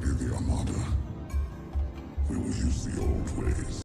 ready the Armada. We will use the old ways.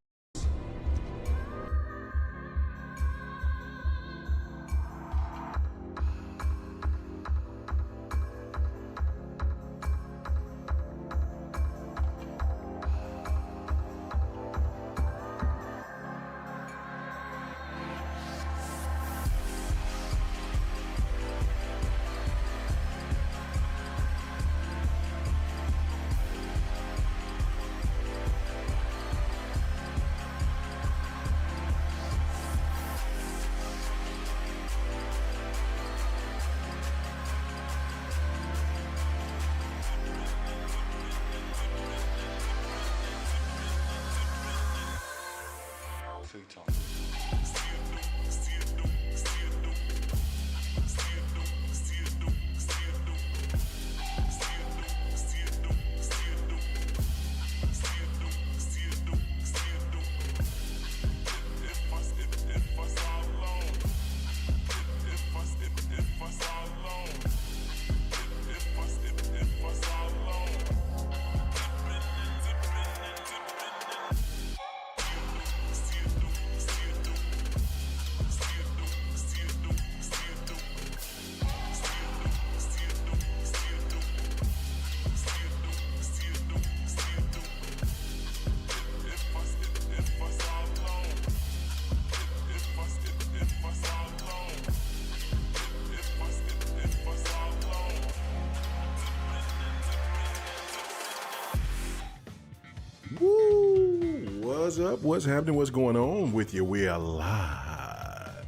Woo! What's up? What's happening? What's going on with you? We are live.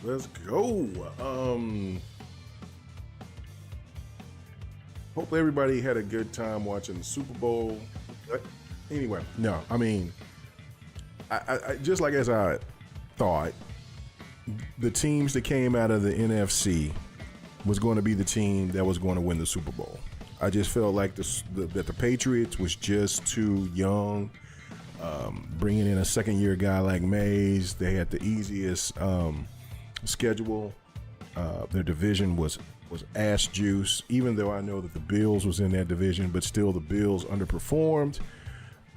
Let's go. Hope everybody had a good time watching the Super Bowl. Anyway, no, I mean, I just like as I thought, the teams that came out of the NFC was going to be the team that was going to win the Super Bowl. I just felt like that the Patriots was just too young. Bringing in a second-year guy like Mays, they had the easiest schedule. Their division was ass juice, even though I know that the Bills was in that division, but still the Bills underperformed.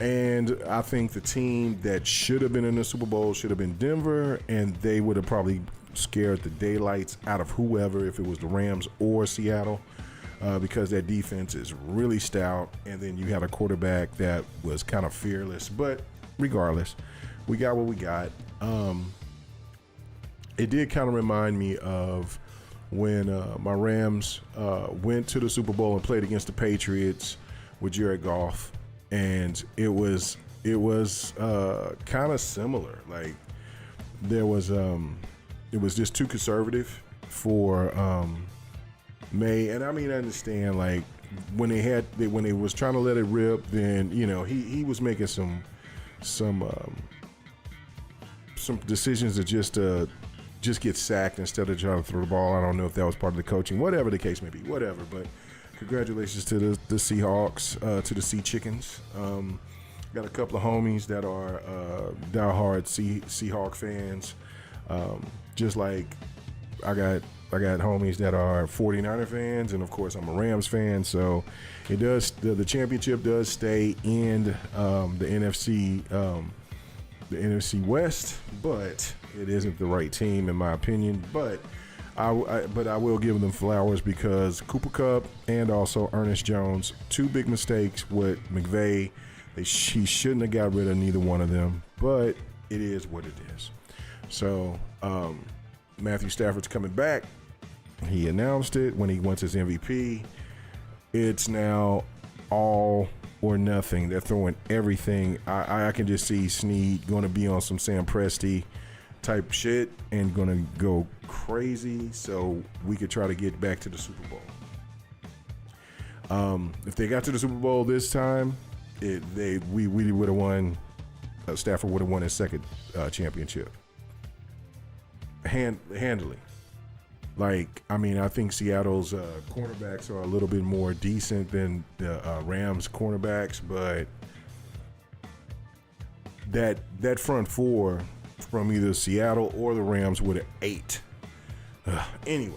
And I think the team that should have been in the Super Bowl should have been Denver, and they would have probably scared the daylights out of whoever, if it was the Rams or Seattle. Because that defense is really stout, and then you had a quarterback that was kind of fearless. But regardless, we got what we got. It did kind of remind me of when my Rams went to the Super Bowl and played against the Patriots with Jared Goff, and it was kind of similar. Like there was it was just too conservative for May, and I mean, I understand, like when they was trying to let it rip, then he was making some decisions to just get sacked instead of trying to throw the ball. I don't know if that was part of the coaching, whatever the case may be, whatever. But congratulations to the Seahawks, to the Sea Chickens. Got a couple of homies that are diehard Seahawk fans, just like I got homies that are 49er fans, and of course I'm a Rams fan. So it does, the championship does stay in the NFC West, but it isn't the right team in my opinion. But I will give them flowers because Cooper Kupp and also Ernest Jones, two big mistakes with McVay. He shouldn't have got rid of neither one of them, but it is what it is. So Matthew Stafford's coming back. He announced it when he wants his MVP. It's now all or nothing. They're throwing everything. I can just see Snead going to be on some Sam Presti type shit and going to go crazy so we could try to get back to the Super Bowl. If they got to the Super Bowl this time, we would have won. Stafford would have won his second championship handily. Like, I mean, I think Seattle's cornerbacks are a little bit more decent than the Rams cornerbacks, but that front four from either Seattle or the Rams would have ate. Anyway,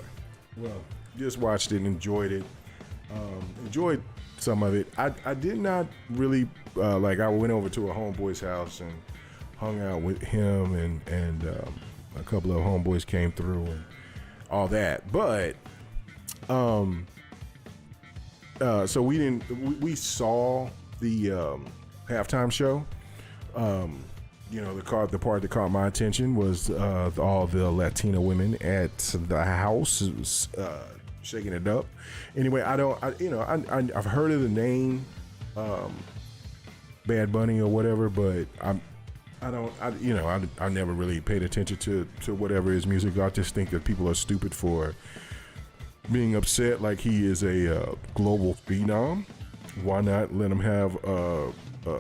well, just watched it, enjoyed it. Enjoyed some of it. I did not really like. I went over to a homeboy's house and hung out with him, and a couple of homeboys came through and all that. But so we saw the halftime show. The part that caught my attention was all the Latino women at the house shaking it up. Anyway, I've heard of the name Bad Bunny or whatever, but I never really paid attention to whatever his music. I just think that people are stupid for being upset like he is a global phenom. Why not let him have a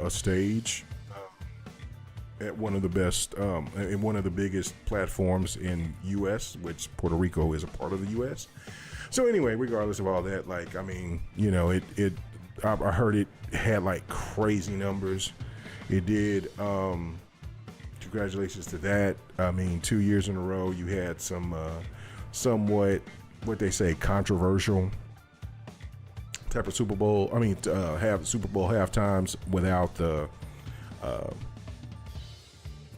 stage at one of the best, in one of the biggest platforms in U.S., which Puerto Rico is a part of the U.S. So anyway, regardless of all that, like, I mean, I heard it had like crazy numbers. It did. Congratulations to that. I mean, 2 years in a row, you had some somewhat, what they say, controversial type of Super Bowl. I mean, have Super Bowl halftimes without the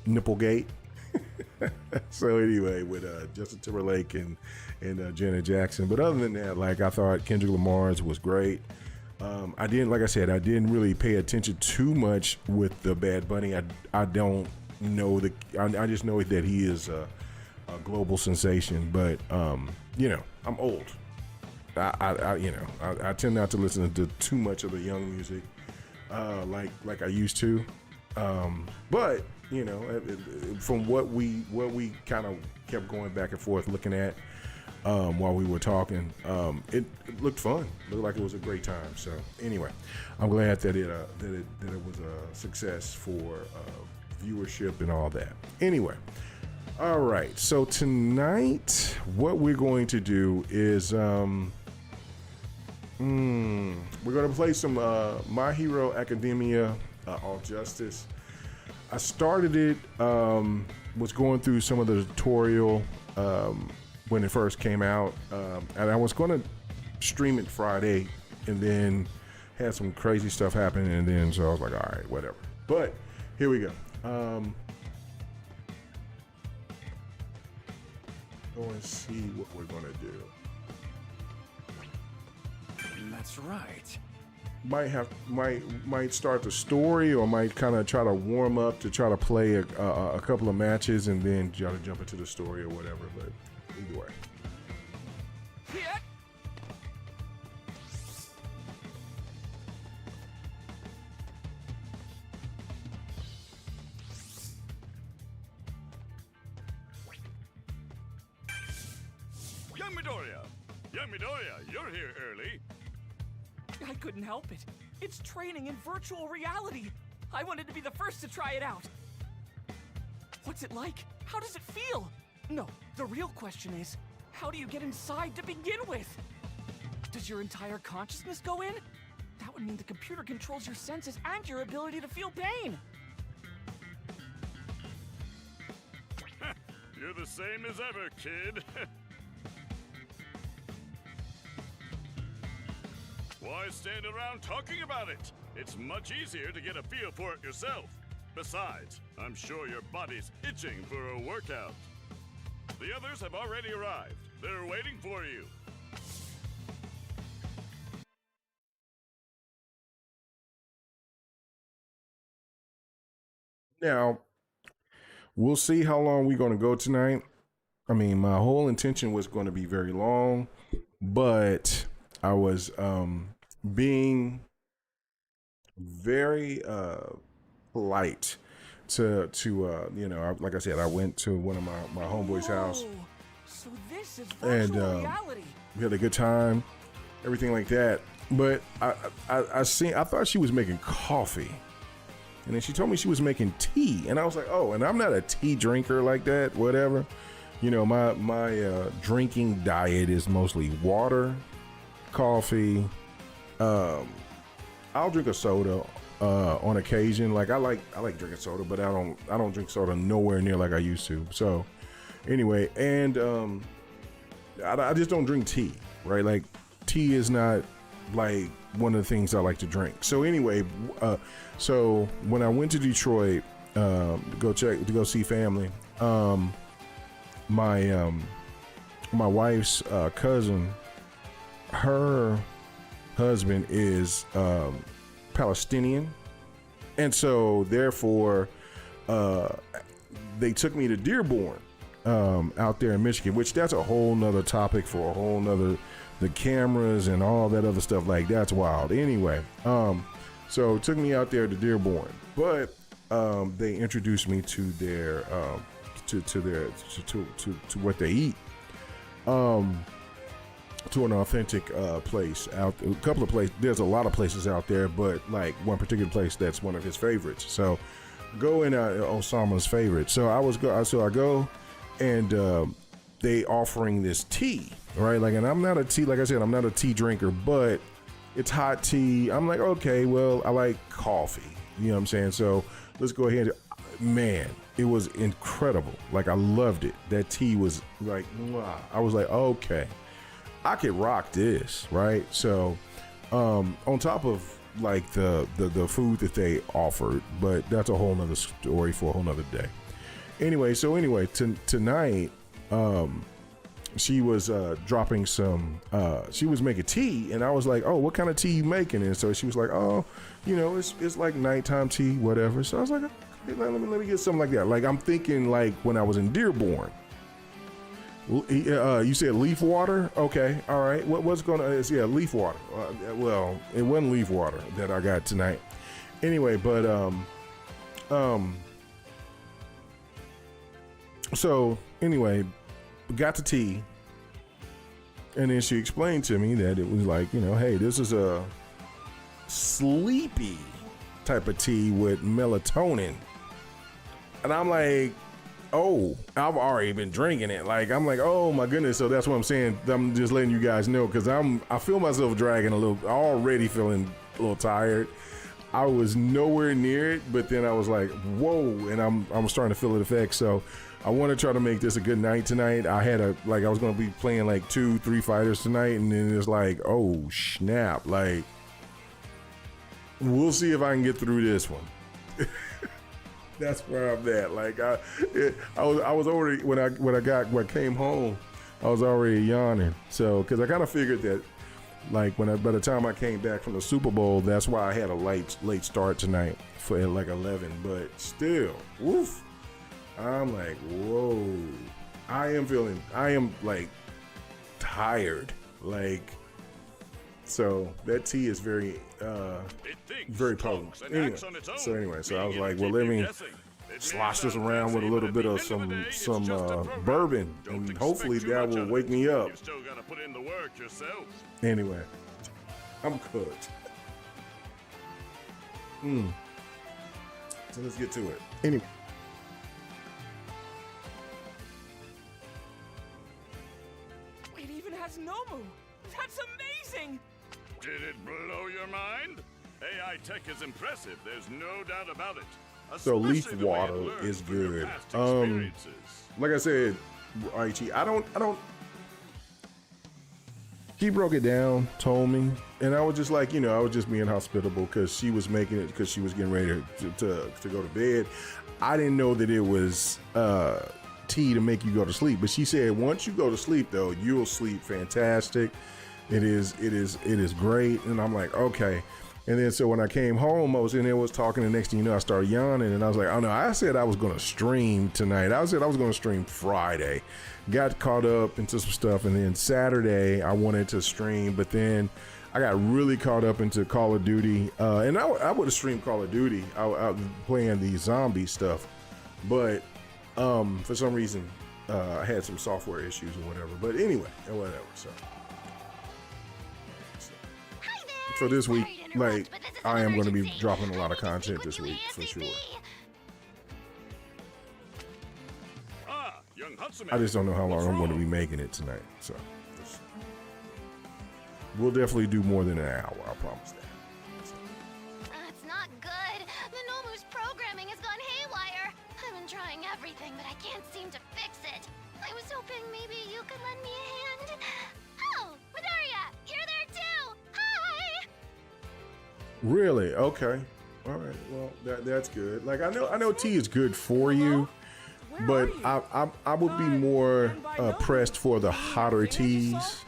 Nipplegate. So anyway, with Justin Timberlake and Janet Jackson. But other than that, like, I thought Kendrick Lamar's was great. I didn't really pay attention too much with the Bad Bunny. I don't know I just know that he is a global sensation. But I'm old. I tend not to listen to too much of the young music like I used to. But from what we kind of kept going back and forth looking at while we were talking, it looked fun. Looked like it was a great time. So anyway, I'm glad that it was a success for viewership and all that. Anyway, all right. So tonight, what we're going to do is we're going to play some My Hero Academia All Justice. I started it, was going through some of the tutorial when it first came out, and I was going to stream it Friday, and then had some crazy stuff happen, and then so I was like, all right, whatever. But here we go. Go and see what we're going to do. That's right. Might start the story, or might kind of try to warm up to try to play a couple of matches and then try to jump into the story or whatever. But either way. Young Midoriya, you're here early. I couldn't help it. It's training in virtual reality. I wanted to be the first to try it out. What's it like? How does it feel? No, the real question is, how do you get inside to begin with? Does your entire consciousness go in? That would mean the computer controls your senses and your ability to feel pain. You're the same as ever, kid. Why stand around talking about it? It's much easier to get a feel for it yourself. Besides, I'm sure your body's itching for a workout. The others have already arrived. They're waiting for you. Now, we'll see how long we're going to go tonight. I mean, my whole intention was going to be very long, but I was being very polite to like I said, I went to one of my homeboy's house. So this is virtual and reality. we had a good time, everything like that. But I thought she was making coffee, and then she told me she was making tea, and I was like, oh, and I'm not a tea drinker like that. Whatever, my drinking diet is mostly water, coffee. I'll drink a soda on occasion. Like I like drinking soda, but I don't drink soda nowhere near like I used to. So anyway, and I just don't drink tea, right? Like tea is not like one of the things I like to drink. So anyway, so when I went to Detroit to go see family, my wife's cousin, her husband is Palestinian, and so therefore they took me to Dearborn out there in Michigan, which that's a whole nother topic for a whole nother, the cameras and all that other stuff, like that's wild. Anyway, so it took me out there to Dearborn, but they introduced me to their to what they eat, to an authentic place out, a couple of places. There's a lot of places out there, but like one particular place that's one of his favorites. So go in Osama's favorite. So I go and they offering this tea, right? Like, and I'm not a tea, like I said, I'm not a tea drinker, but it's hot tea. I'm like, okay, well, I like coffee, you know what I'm saying? So let's go ahead. Man, it was incredible. Like, I loved it. That tea was like, mwah. I was like, okay, I could rock this, right? So on top of like the food that they offered, but that's a whole nother story for a whole nother day. Anyway, tonight, she was dropping some, she was making tea, and I was like, oh, what kind of tea you making? And so she was like, oh, you know, it's like nighttime tea, whatever. So I was like, okay, let me get something like that. Like, I'm thinking like when I was in Dearborn. You said leaf water? Okay, all right. What's going on? Yeah, leaf water. Well, it wasn't leaf water that I got tonight. Anyway, but so anyway, got the tea, and then she explained to me that it was like, you know, hey, this is a sleepy type of tea with melatonin, and I'm like, oh, I've already been drinking it. Like, I'm like, oh my goodness. So that's what I'm saying. I'm just letting you guys know, because I feel myself dragging a little, already feeling a little tired. I was nowhere near it, but then I was like, whoa, and I'm starting to feel the effects. So I want to try to make this a good night tonight. I was going to be playing like 2-3 fighters tonight, and then it's like, oh snap. Like, we'll see if I can get through this one. That's where I'm at. Like, I was already, when I came home, I was already yawning. So, because I kind of figured that, like, by the time I came back from the Super Bowl, that's why I had a late start tonight for like 11. But still, woof. I'm like, whoa. I am like tired. Like, so that tea is very potent. Anyway, so I was like, well, let me slosh this around with a little bit of some bourbon, and hopefully that will wake me up. Anyway, I'm cooked. So let's get to it. Anyway. It even has Nomu. That's amazing. Did it blow your mind? AI tech is impressive, there's no doubt about it. So leaf Especially the way it water learns is from your good. past experiences. Like I said, Archie, I don't. He broke it down, told me, and I was just like, you know, I was just being hospitable because she was making it, because she was getting ready to go to bed. I didn't know that it was tea to make you go to sleep, but she said once you go to sleep, though, you'll sleep fantastic. It is great, and I'm like, okay. And then so when I came home, I was in there, was talking, and next thing you know, I started yawning, and I was like, oh no, I said I was going to stream tonight. I said I was going to stream Friday. Got caught up into some stuff, and then Saturday I wanted to stream, but then I got really caught up into Call of Duty, and I would have streamed Call of Duty. I was playing the zombie stuff, but for some reason I had some software issues or whatever. But anyway, whatever. So this week, like, I am going to be dropping a lot of content this week for sure. I just don't know how long I'm going to be making it tonight. So we'll definitely do more than an hour. I promise that. That's not good. The Nomu's programming has gone haywire. I've been trying everything, but I can't seem to fix it. I was hoping maybe you could lend me a hand. Oh, Midoriya, you're there too. Hi. Really? Okay. All right. Well, that's good. Like I know tea is good for you, Where but are you? I would be more and by no pressed for the means, you hotter have things you teas,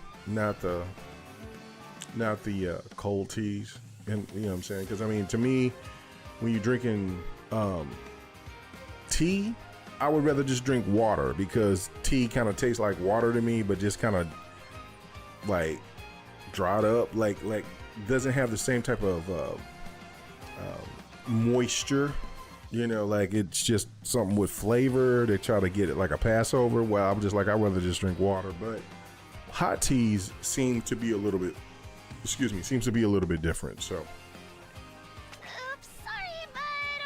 not the cold teas. And you know what I'm saying? Because I mean, to me, when you're drinking tea, I would rather just drink water because tea kind of tastes like water to me, but just kind of like dried up, like doesn't have the same type of moisture, you know, like it's just something with flavor. They try to get it like a Passover. Well, I'm just like, I'd rather just drink water. But hot teas seem to be a little bit, seems to be a little bit different. So Oops, sorry, but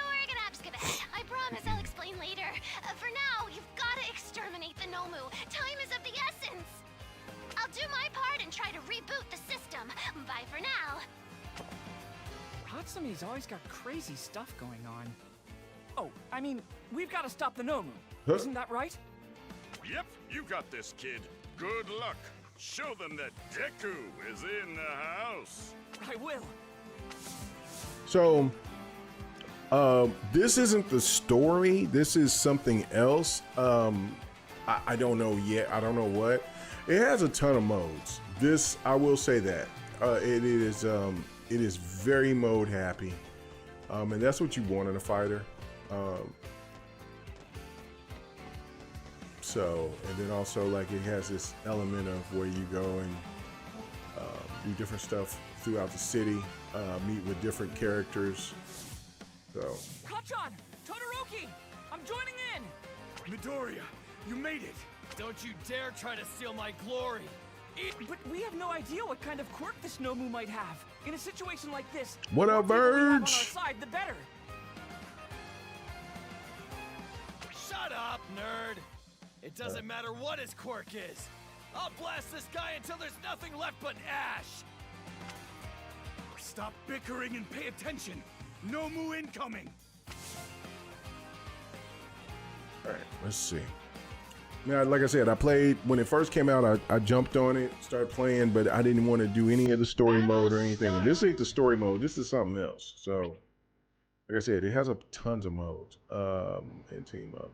we're gonna have to skip ahead. I promise I'll explain later. For now, you've gotta exterminate the Nomu. Time is of the essence. I'll do my part and try to reboot the system. Bye for now. Hatsume's always got crazy stuff going on. Oh, I mean, we've got to stop the Nomu. Huh? Isn't that right? Yep, you got this, kid. Good luck. Show them that Deku is in the house. I will. So, this isn't the story. This is something else. I don't know yet. I don't know what. It has a ton of modes. This, I will say that. It is very mode happy. And that's what you want in a fighter. So, and then also like it has this element of where you go and do different stuff throughout the city, meet with different characters. So, Kachan! Todoroki! I'm joining in! Midoriya, you made it! Don't you dare try to steal my glory! But we have no idea what kind of quirk this Nomu might have. In a situation like this, What the up, more people we have on our Verge? side, the better. Shut up, nerd! It doesn't matter what his quirk is! I'll blast this guy until there's nothing left but ash! Stop bickering and pay attention! Nomu incoming! all right, let's see. Now, like I said, I played when it first came out. I jumped on it, started playing, but I didn't want to do any of the story mode or anything. And this ain't the story mode. This is something else. So, like I said, it has tons of modes and team modes.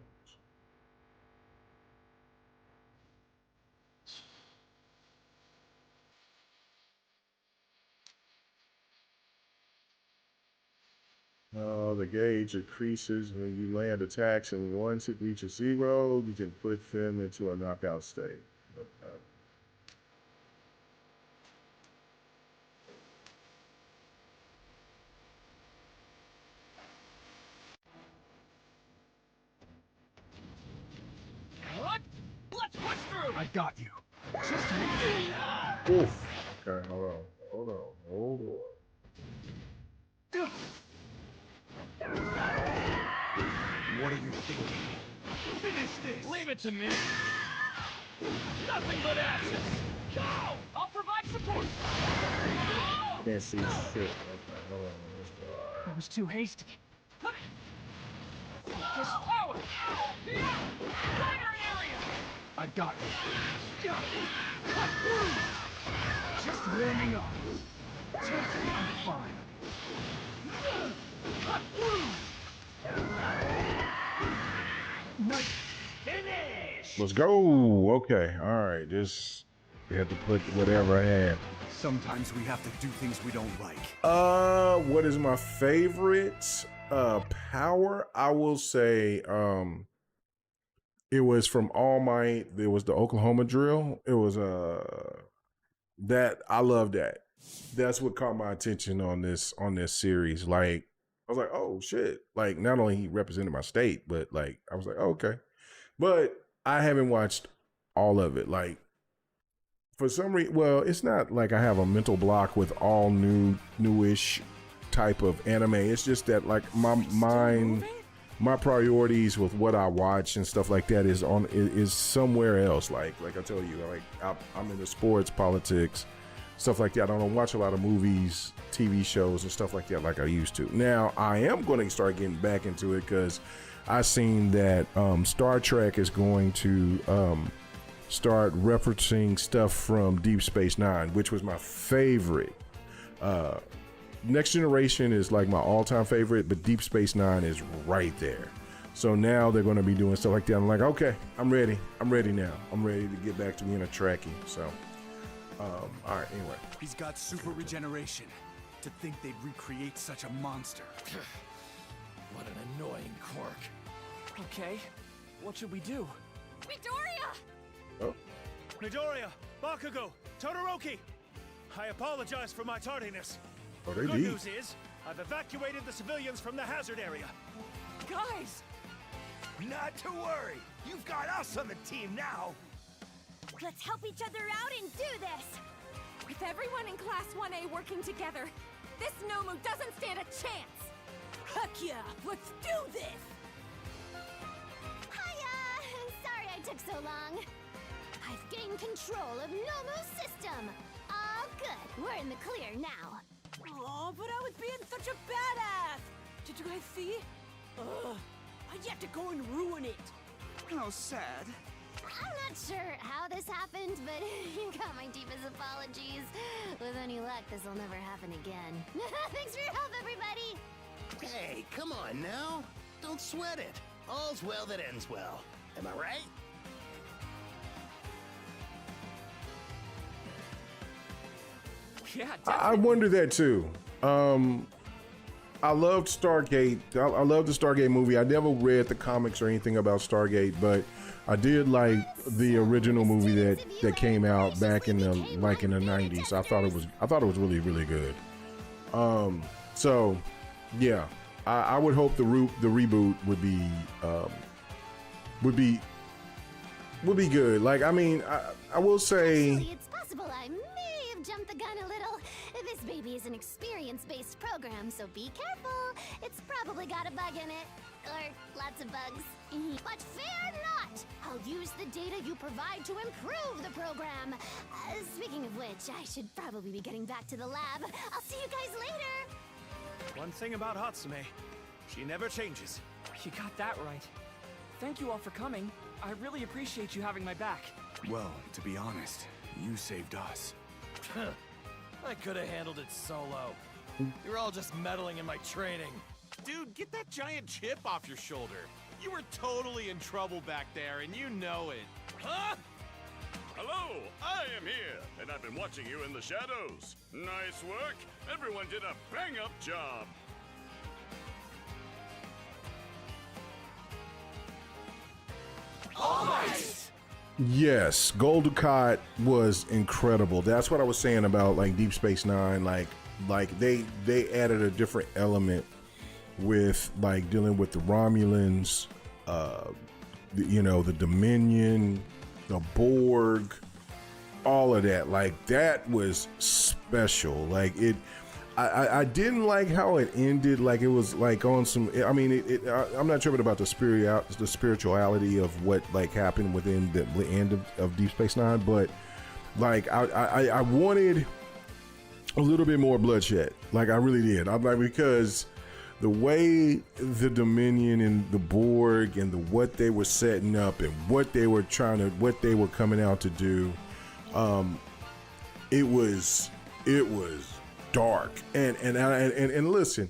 The gauge increases when you land attacks, and once it reaches 0, you can put them into a knockout state. What? Let's push through! I got you. Oof. Okay, hold on. What are you thinking? Finish this! Leave it to me! Nothing but ashes! Go! I'll provide support! Can't see shit. Okay, hold on. I was too hasty. Focus forward! Primary area! I got you. Cut through! Just warming up. I'm fine. Cut through! Nice finish! Let's go. Okay, all right. This we have to put whatever I had. Sometimes we have to do things we don't like. What is my favorite power? I will say it was from All Might. There was the Oklahoma drill. It was that I love that. That's what caught my attention on this series. Like I was like, oh shit. Like not only he represented my state, but like I was like, oh, okay. But I haven't watched all of it. Like for some reason, well, it's not like I have a mental block with all newish type of anime. It's just that like my mind, my priorities with what I watch and stuff like that is somewhere else. Like I told you, like I'm into sports, politics, stuff like that. I don't watch a lot of movies, TV shows, and stuff like that like I used to. Now I am going to start getting back into it because I seen that Star Trek is going to start referencing stuff from Deep Space Nine, which was my favorite Next Generation is like my all-time favorite, but Deep Space Nine is right there. So now they're going to be doing stuff like that. I'm like, okay, I'm ready. I'm ready now. I'm ready to get back to being a Trekkie. So, all right, anyway. He's got super regeneration. To think they'd recreate such a monster. What an annoying quirk. Okay, what should we do? Midoriya! Oh, Midoriya, Bakugo, Todoroki! I apologize for my tardiness. oh, they Good deep. news is, I've evacuated the civilians from the hazard area. Guys! Not to worry. You've got us on the team now. Let's help each other out and do this! With everyone in Class 1A working together, this Nomu doesn't stand a chance! Heck yeah, let's do this! Hiya! Sorry I took so long. I've gained control of Nomu's system. All good. We're in the clear now. Oh, but I was being such a badass! Did you guys see? Ugh, I'd have to go and ruin it. How sad. I'm not sure how this happened, but you got my deepest apologies. With any luck, this will never happen again. Thanks for your help, everybody! Hey, come on now. Don't sweat it. All's well that ends well. Am I right? Yeah, I definitely. wonder that too. I loved Stargate. I love the Stargate movie. I never read the comics or anything about Stargate, but I did like the original movie that came out back in the in the 90s. I thought it was really, really good. So yeah, I would hope the reboot would be good. Like, I mean, I will say, Actually, it's possible I may have jumped the gun a little. This baby is an experience-based program, so be careful. It's probably got a bug in it. Or lots of bugs. But fear not! I'll use the data you provide to improve the program. Speaking of which, I should probably be getting back to the lab. I'll see you guys later! One thing about Hatsume, she never changes. You got that right. Thank you all for coming. I really appreciate you having my back. Well, to be honest, you saved us. I could have handled it solo. You're all just meddling in my training. Dude, get that giant chip off your shoulder. You were totally in trouble back there, and you know it. Huh? Hello, I am here, and I've been watching you in the shadows. Nice work. Everyone did a bang-up job. yes, Gul Dukat was incredible. That's what I was saying about like Deep Space Nine. Like they added a different element with like dealing with the Romulans, the Dominion, the Borg, all of that. Like that was special. Like it. I didn't like how it ended. Like it was like on some. I mean, I'm not tripping about the spirituality of what like happened within the end of Deep Space Nine, but like I wanted a little bit more bloodshed. Like I really did. I'm like, because the way the Dominion and the Borg and what they were setting up and what they were coming out to do, it was dark. And listen,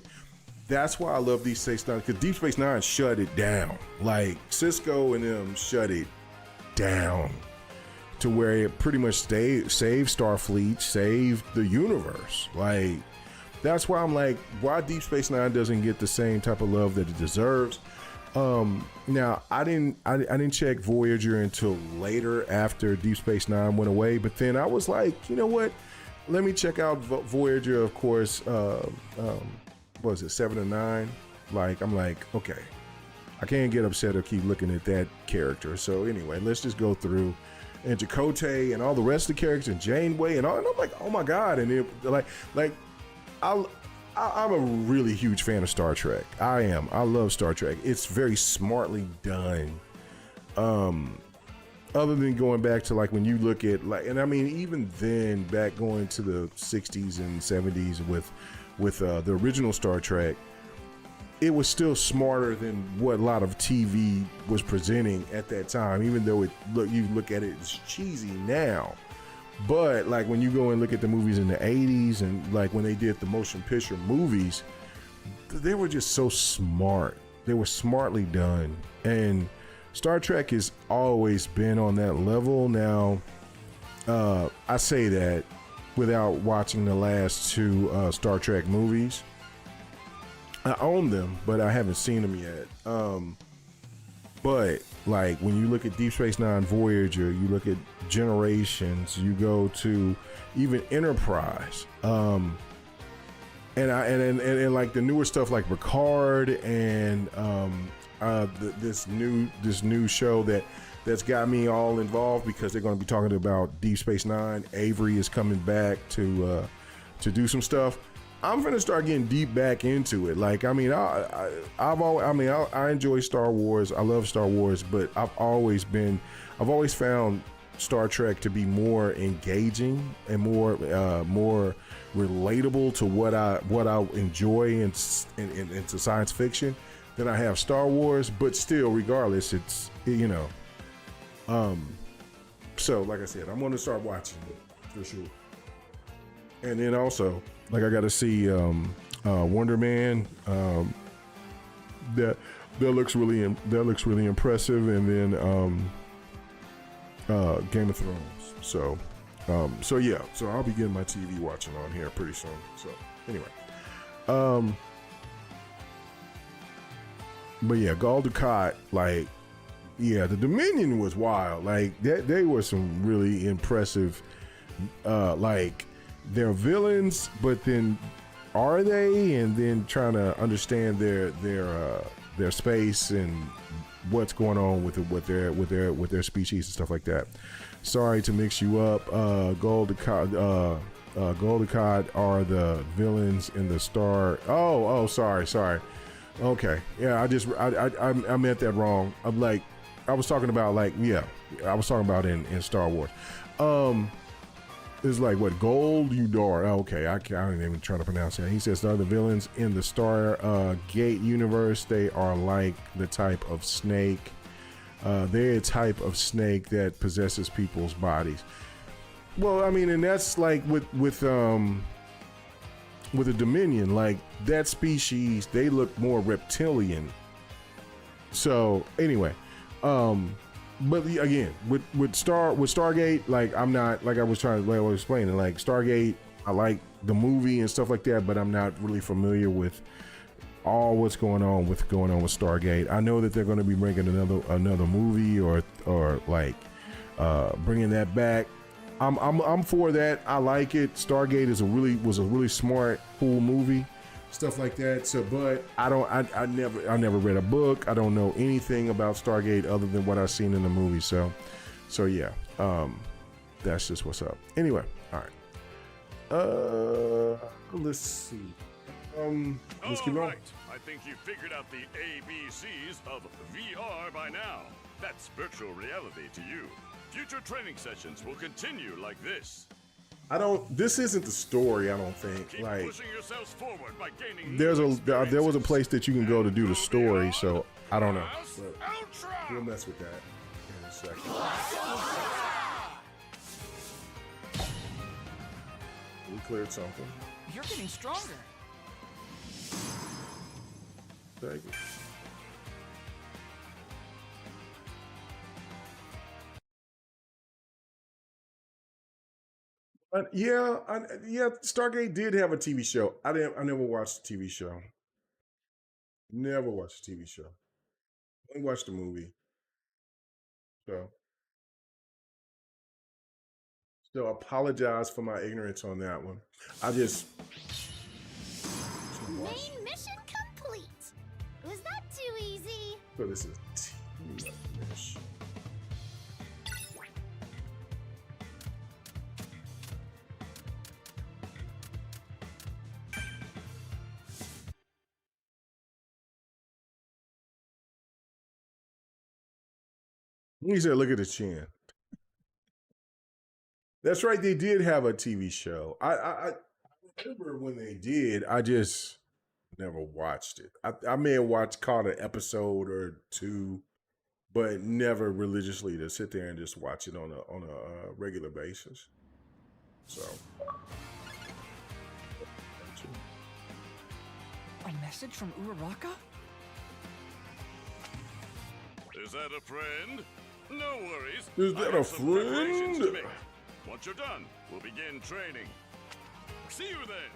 that's why I love Deep Space Nine, because Deep Space Nine shut it down. Like Cisco and them shut it down to where it pretty much saved Starfleet, saved the universe. Like that's why I'm like, why Deep Space Nine doesn't get the same type of love that it deserves. Now I didn't check Voyager until later after Deep Space Nine went away, but then I was like, you know what? Let me check out Voyager, of course. What was it, 7 and 9? Like, I'm like, okay, I can't get upset or keep looking at that character. So anyway, let's just go through, and Chakotay and all the rest of the characters and Janeway and all. And I'm like, oh my god! And it I'm a really huge fan of Star Trek. I am. I love Star Trek. It's very smartly done. Other than going back to like when you look at like, and I mean even then back going to the 60s and 70s with the original Star Trek, it was still smarter than what a lot of TV was presenting at that time. Even though you look at it, it's cheesy now, But like when you go and look at the movies in the 80s and like when they did the motion picture movies, they were just so smart. They were smartly done. And Star Trek has always been on that level. Now, I say that without watching the last two Star Trek movies. I own them, but I haven't seen them yet. But like when you look at Deep Space Nine, Voyager, you look at Generations, you go to even Enterprise, and like the newer stuff like Picard and this new show that's got me all involved because they're going to be talking about Deep Space Nine. Avery is coming back to do some stuff. I'm gonna start getting deep back into it. Like, I mean, I enjoy Star Wars. I love Star Wars, but I've always found Star Trek to be more engaging and more relatable to what I enjoy into science fiction than I have Star Wars. But still, regardless, it's so like I said, I'm gonna start watching it for sure. And then also, like I got to see Wonder Man. That looks really impressive. And then Game of Thrones. So yeah. So I'll be getting my TV watching on here pretty soon. So anyway, but yeah, Gul Dukat, like, yeah, the Dominion was wild. Like they were some really impressive, like. They're villains, but then are they? And then trying to understand their space and what's going on with their species and stuff like that. Sorry to mix you up. Gul Dukat are the villains in the Star. Oh, sorry. Okay, yeah, I meant that wrong. I was talking about in Star Wars. It's like what Gold Udar. Okay, I ain't even trying to pronounce it. He says the other villains in the Stargate universe, they are like the type of snake. They're a type of snake that possesses people's bodies. Well, I mean, and that's like with the Dominion, like that species, they look more reptilian. So anyway, but again, with Stargate, like I'm not, like I was explaining, like Stargate, I like the movie and stuff like that, but I'm not really familiar with all what's going on with Stargate. I know that they're going to be bringing another movie or like bringing that back. I'm for that. I like it. Stargate was a really smart, cool movie. Stuff like that. So, but I never read a book. I don't know anything about Stargate other than what I've seen in the movie. So yeah, that's just what's up. Anyway, all right. Let's see. Let's keep going. I think you figured out the ABCs of VR by now. That's virtual reality to you. Future training sessions will continue like this. This isn't the story, I don't think. Keep like pushing yourselves forward by gaining there was a place that you can go to do the story, so I don't know. But we'll mess with that in a second. We cleared something. You're getting stronger. Thank you. Yeah, Stargate did have a TV show. I never watched the TV show. Never watched the TV show. Only watched the movie. So apologize for my ignorance on that one. I just Main mission complete. Was that too easy? so this is team mission. He said, look at the chin. That's right. They did have a TV show. I remember when they did. I just never watched it. I may have caught an episode or two, but never religiously to sit there and just watch it on a regular basis. So. A message from Uraraka? Is that a friend? No worries. Is that I have a some preparations to friend? make. Once you're done, we'll begin training. See you then.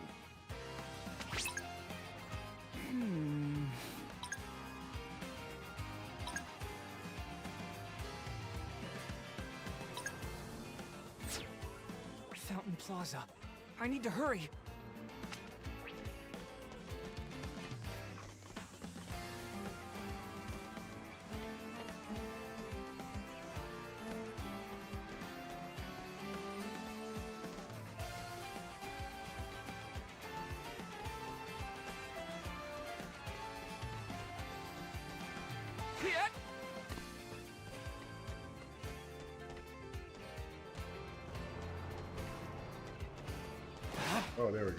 Fountain Plaza. I need to hurry. Yeah. Oh, there we go.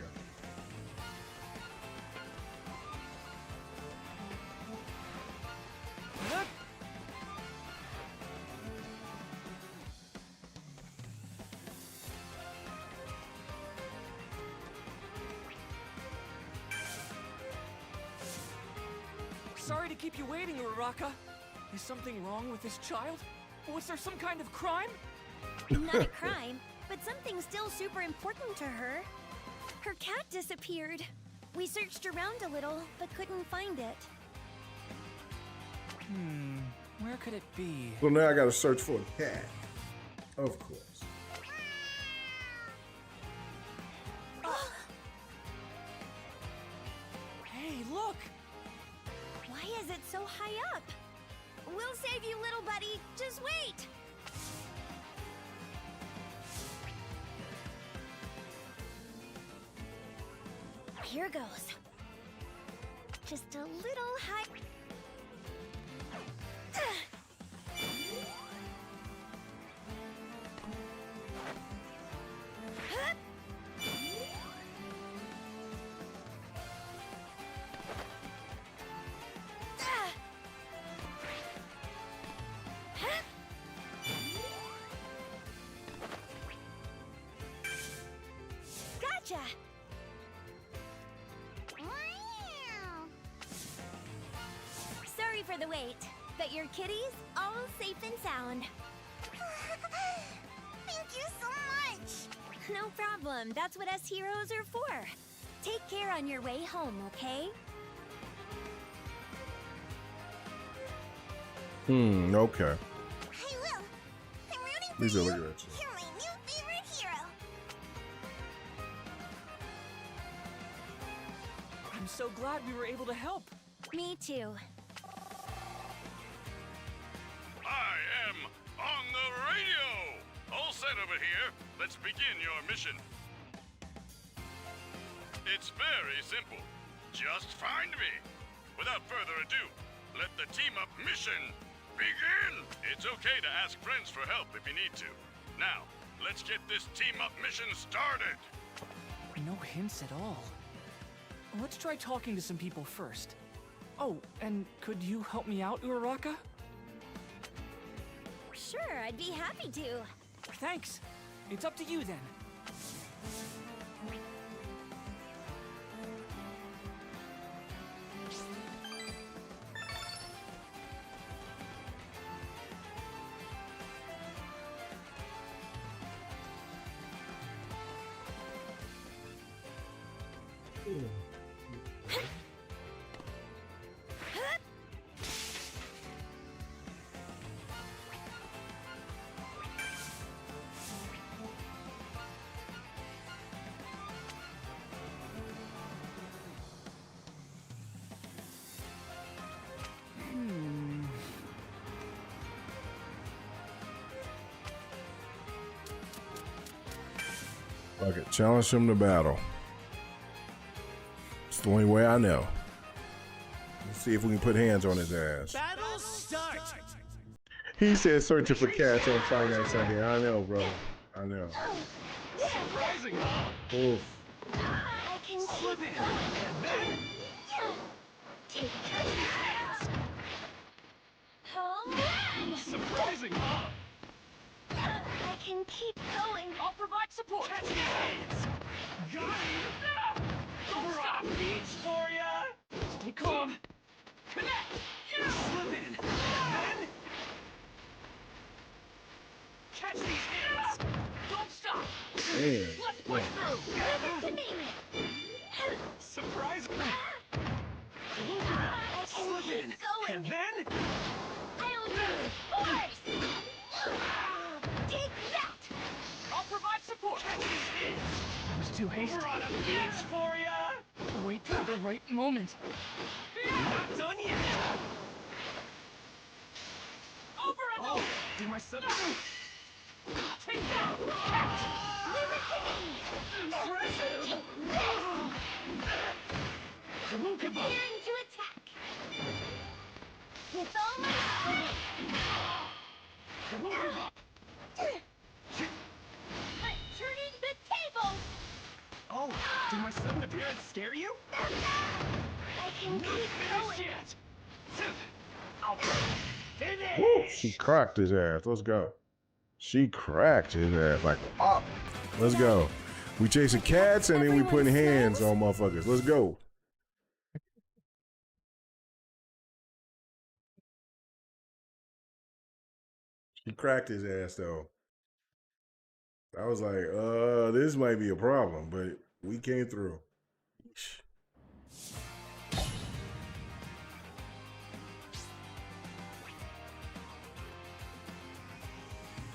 Sorry to keep you waiting, Uraraka. Is something wrong with this child? Was there some kind of crime? Not a crime, but something still super important to her. Her cat disappeared. We searched around a little, but couldn't find it. Where could it be? So now I gotta search for a cat. Of course. Hey, look! Why is it so high up? We'll save you, little buddy. Just wait. Here goes. Just a little high. Gotcha. Sorry for the wait, but your kitty's all safe and sound. Thank you so much. No problem. That's what us heroes are for. Take care on your way home, okay? Okay. I will. I'm rooting for Lisa, you. look at that. You're my new favorite hero. I'm so glad we were able to help. Me too. I am on the radio! All set over here. Let's begin your mission. It's very simple. Just find me. Without further ado, let the team-up mission begin! It's okay to ask friends for help if you need to. Now, let's get this team-up mission started! No hints at all. Let's try talking to some people first. Oh, and could you help me out, Uraraka? Sure, I'd be happy to. Thanks. It's up to you then. Okay, challenge him to battle. It's the only way I know. Let's see if we can put hands on his ass. Battle start! He said searching for cats on Friday Night Sunday. I know, bro. I know. Oof. I can slip it. Take it. Surprising. I can keep going. I'll provide support. Got it! Don't stop. Reach for ya! Stay calm. Connect. Slip in. Then... Catch these hands! Don't stop. Man. Let's push through. Leave it to me. Surprise! I can Slip keep in. going. And then... I'll use force. Take that. I'll provide support. I was too hasty. We're on a beach for ya! Wait for the right moment. Not done yet! Over and over. Do my sub... Take that. Catch. Leave it to me. Impressive! Preparing to attack. It's almost I'm turning the tables. Oh, did my sudden appearance scare you? I can keep going. Shit! I'll finish! Woo, she cracked his ass. Let's go. She cracked his ass like pop. Let's go. We chasing cats and then we putting hands on motherfuckers. Let's go. She cracked his ass though. I was like, this might be a problem, but we came through.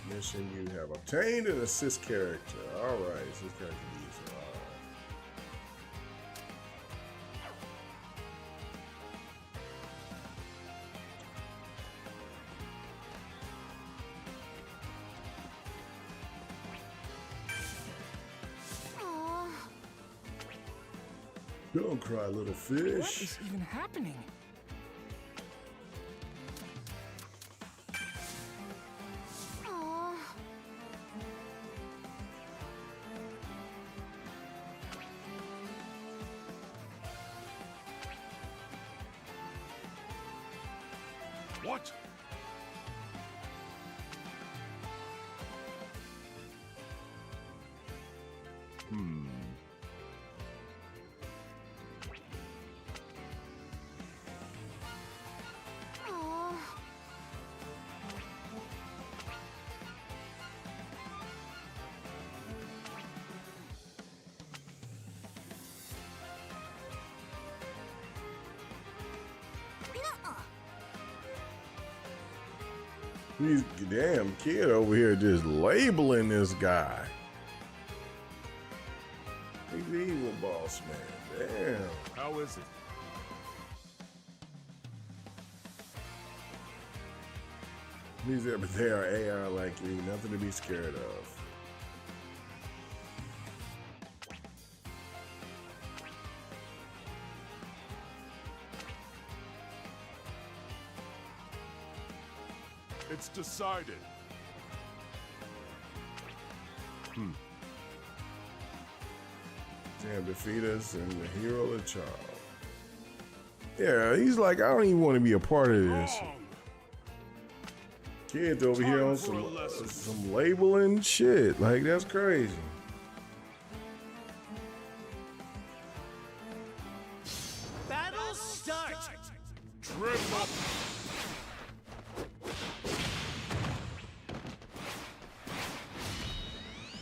Mission, you have obtained an assist character. All right, assist character needs. All right. Aww. Don't cry, little What fish. is even happening? Aww. What? Aww. These damn kid over here just labeling this guy. He's the evil boss, man. Damn. How is it? These are, but they are AR like you, nothing to be scared of. It's decided. Damn, defeat us and the hero of the child. Yeah, he's like, I don't even want to be a part of this. Kids over here on some labeling shit. Like, that's crazy. Battle start! Triple.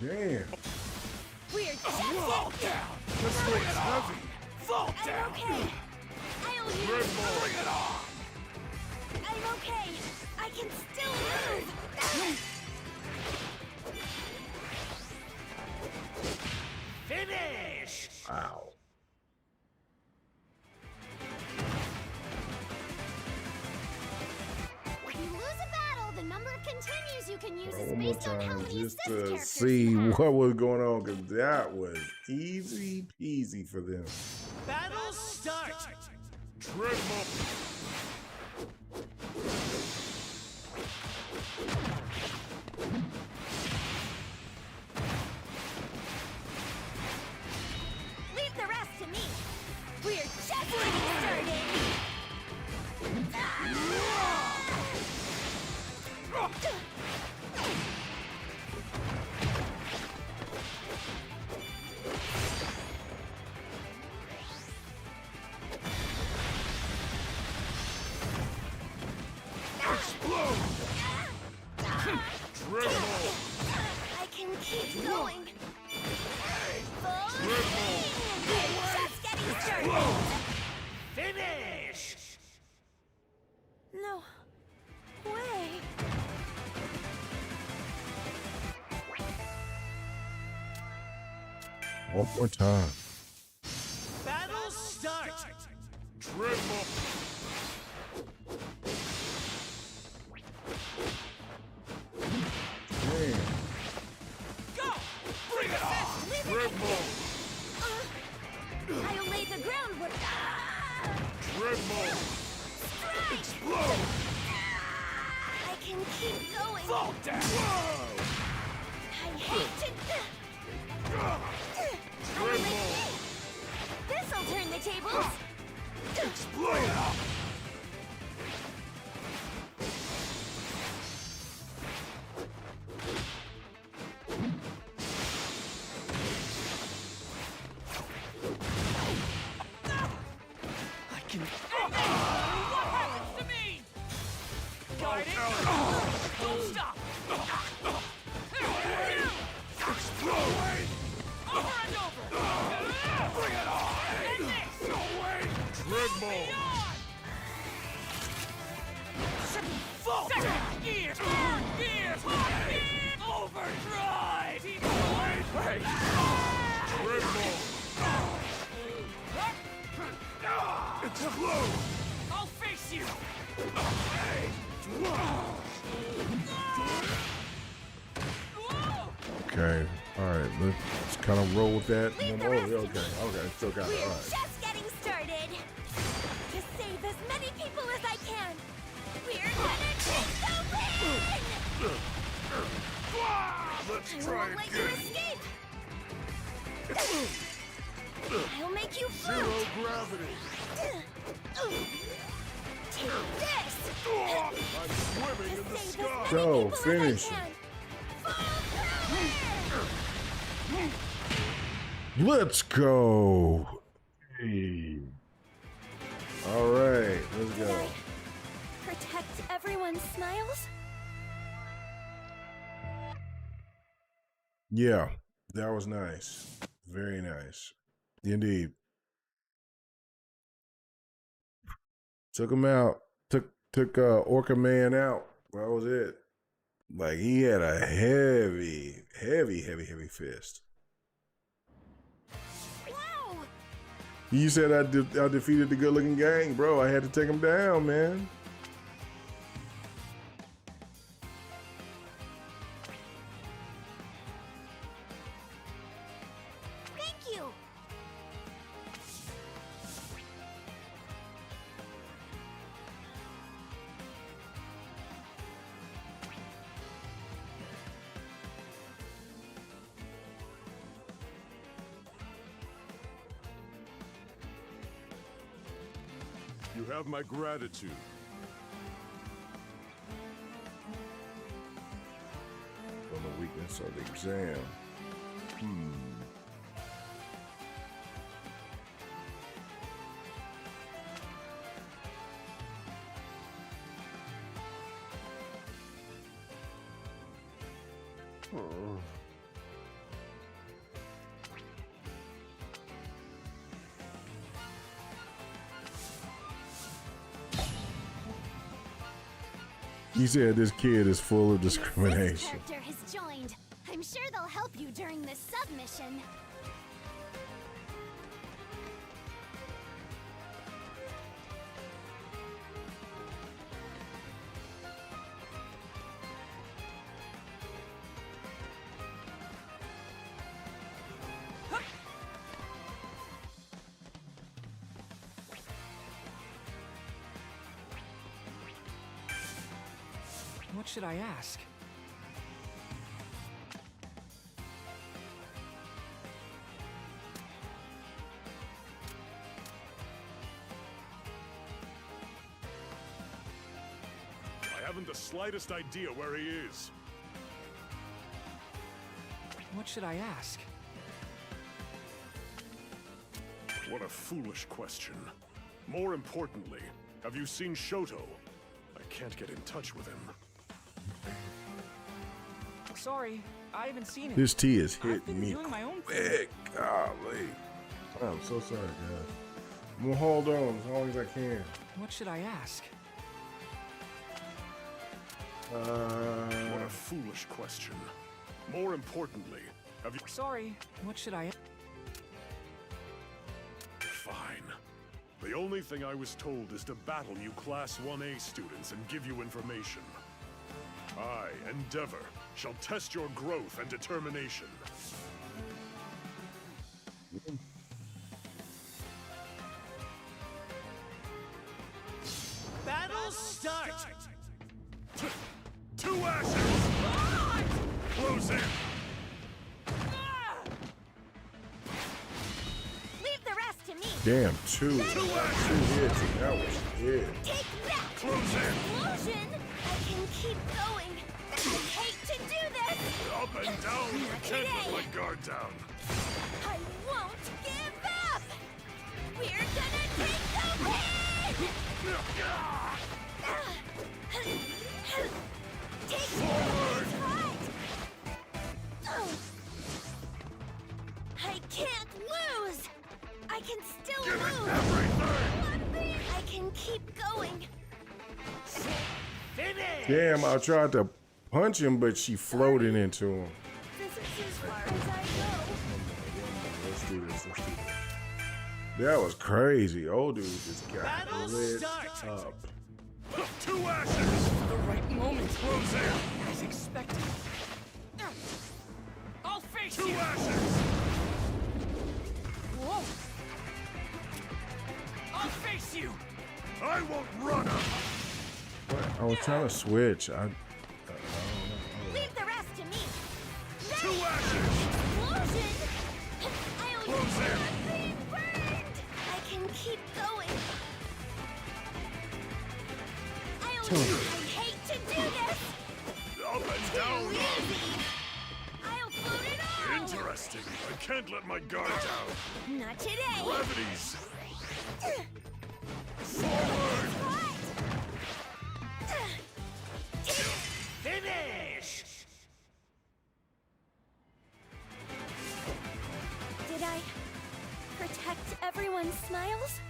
Damn. We're Fall down. This thing's heavy. Fall down. okay. I'll use. Bring it on. I'm okay. I can still move. Finish! Wow. If you lose a battle, the number of continues you can use is One more based on how time many just assist to characters see you have. what was going on, because that was easy peasy for them. Battle start! Triple. Leave the rest to me. We're just getting started. Finish! No way. One more time. Battle start! Triple. Man. Go! Bring it on! Triple. I'll lay the groundwork. Triple. Explode! I can keep going. Fall down! I hate to. Triple. This'll turn the tables. Explode! I can. What happens to me? Guard it! Don't stop! Explode! Over and over! Bring it on! And this! No way! Triple. Fall down! Second gear! Third gear! Fourth gear! Overdrive! Hey! Triple. Explode! I'll face you! Okay. All right. Let's kind of roll with that. Leave the Oh, rest to okay. me. Okay. Still got it. We're All right. just getting started. To save as many people as I can. We're gonna take the win! Let's I try won't let you again. escape. I'll make you Zero float. gravity. Take this. I'm swimming in the To save sky. as many Go, people finish as I it. can. Fall through it! Let's go. Hey. All right. Let's go. Protect everyone's smiles? Yeah. That was nice. Very nice. Indeed. Took him out. Took Orca Man out. That was it. Like he had a heavy fist. Wow! You said I defeated the good-looking gang, bro. I had to take him down, man. Thank you! You have my gratitude. On the weakness of the exam. You said this kid is full of This discrimination. character has joined. I'm sure they'll help you during this submission. What should I ask? I haven't the slightest idea where he is. What should I ask? What a foolish question. More importantly, have you seen Shoto? I can't get in touch with him. Sorry, I haven't seen it. This tea is I've hitting been me doing my own thing. quick. Golly. I'm so sorry, guys. I'm gonna hold on as long as I can. What should I ask? What a foolish question. More importantly, have you... Sorry, what should I... Fine. The only thing I was told is to battle you Class 1A students and give you information. I, Endeavor, shall test your growth and determination. Battle start! Two ashes! Close in! Leave the rest to me. Damn, two hits, and that was it. Take that! Close in! Explosion! I can keep going. I hate to do this! Up and down! I can't let my guard down. I won't give up! We're gonna take the win! Take Forward! I can't lose! I can still Give it move! everything! I can keep going! Finish! Damn, I tried to punch him, but she floated into him. This is as far as I go. Let's do this. That was crazy. Old dude just got Battle lit start. up. Two ashes! The right moment. Close in! As expected. I'll face Two you! ashes! Whoa! I'll face you! I won't run up! I was trying to switch. I don't know. Leave the rest to me! Two ashes! Explosion! I'll Close in! not be burned! I can keep going. I hate to do this! Up and down! Easy! I'll float it all! Interesting. I can't let my guard down. Not today! Gravities! Forward! Finish! Did I protect everyone's smiles?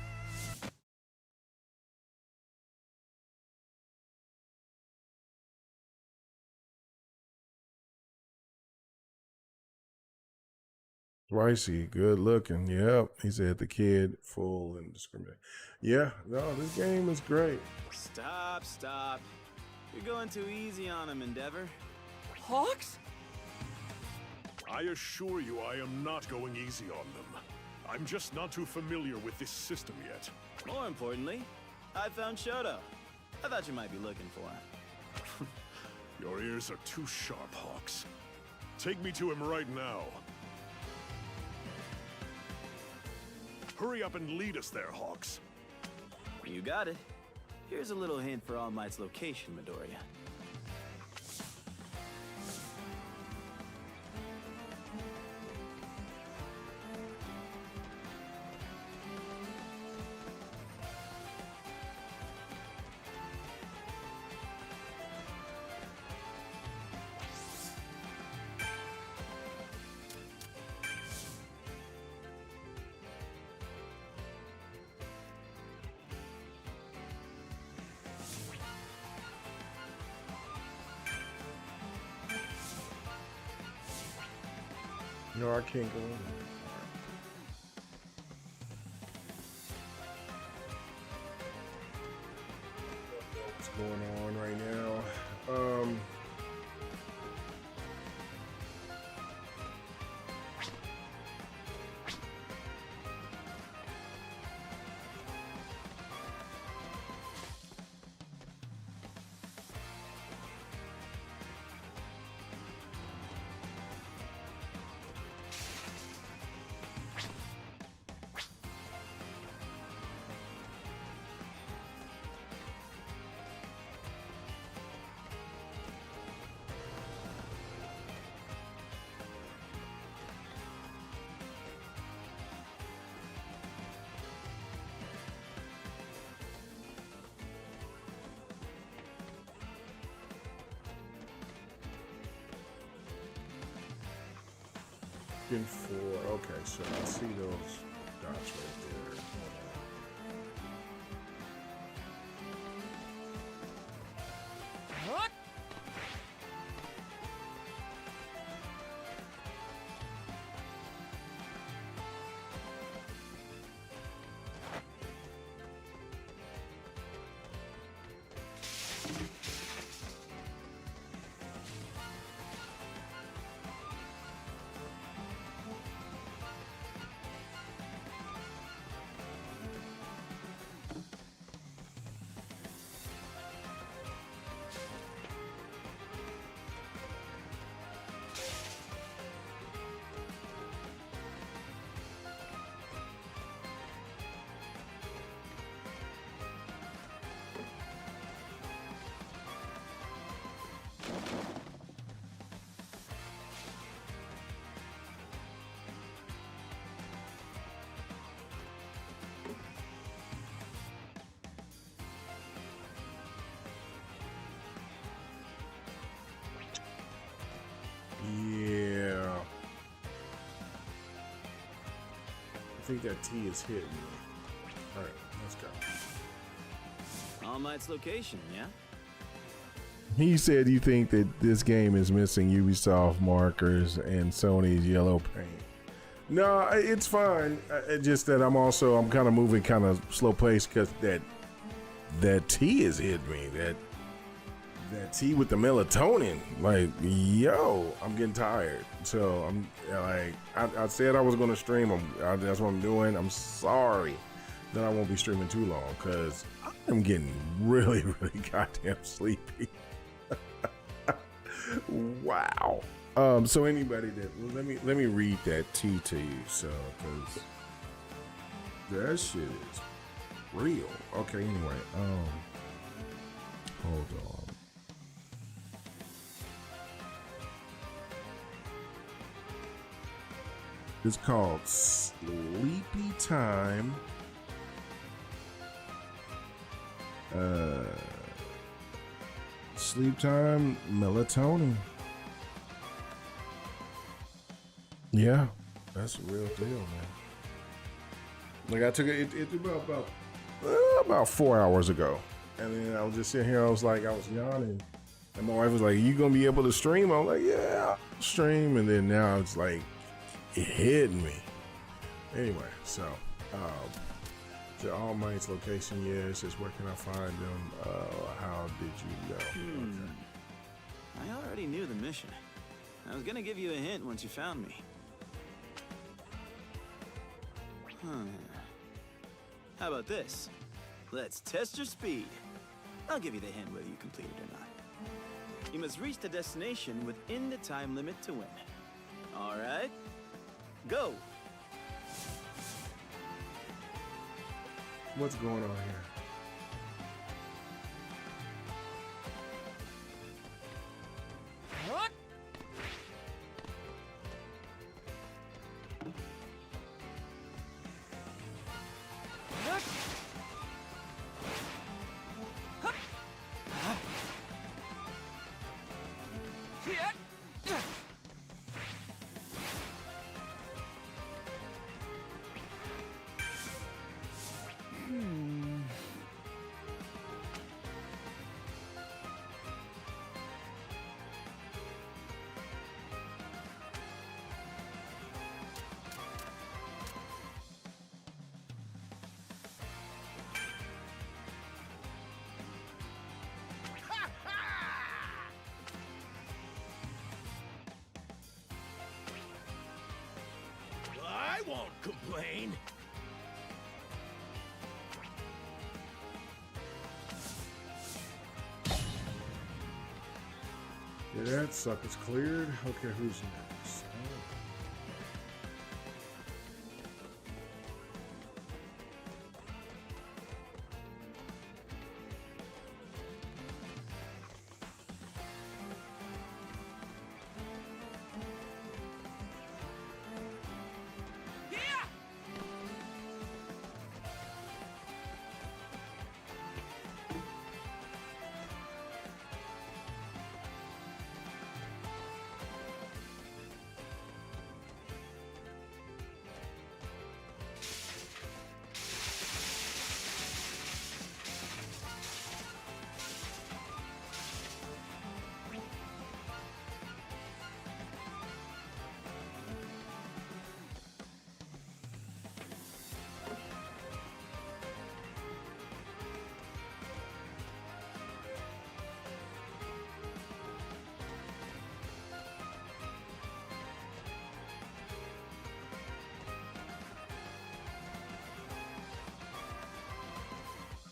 Pricey, good looking. Yep. He said the kid full and discriminate. Yeah, no, this game is great. Stop. You're going too easy on him, Endeavor. Hawks? I assure you I am not going easy on them. I'm just not too familiar with this system yet. More importantly, I found Shoto. I thought you might be looking for him. Your ears are too sharp, Hawks. Take me to him right now. Hurry up and lead us there, Hawks. You got it. Here's a little hint for All Might's location, Midoriya. No, I can't go in. What's going on right now? In 4. Okay, so I see those dots right there. think that T is hitting me. All right, let's go. All Might's location, yeah? He said you think that this game is missing Ubisoft markers and Sony's yellow paint. No, it's fine. Just that I'm kind of moving kind of slow pace because that T is hitting me. That tea with the melatonin, like, yo, I'm getting tired. So I'm like, I said I was gonna stream. That's what I'm doing. I'm sorry that I won't be streaming too long because I'm getting really, really goddamn sleepy. Wow. So anybody that let me read that tea to you, so because that shit is real. Okay. Anyway, hold on. It's called Sleepy Time. Sleep Time melatonin. Yeah, that's a real deal, man. Like I took it about 4 hours ago, and then I was just sitting here. I was yawning, and my wife was like, "You gonna be able to stream?" I'm like, "Yeah, I'll stream." And then now it's like, it hit me. Anyway, so the All Might's location, yes. Just where can I find them? How did you go? Okay. I already knew the mission. I was gonna give you a hint once you found me. How about this? Let's test your speed. I'll give you the hint whether you complete it or not. You must reach the destination within the time limit to win. All right? Go! What's going on here? What? I won't complain. Yeah, that sucker's cleared. Okay, who's next?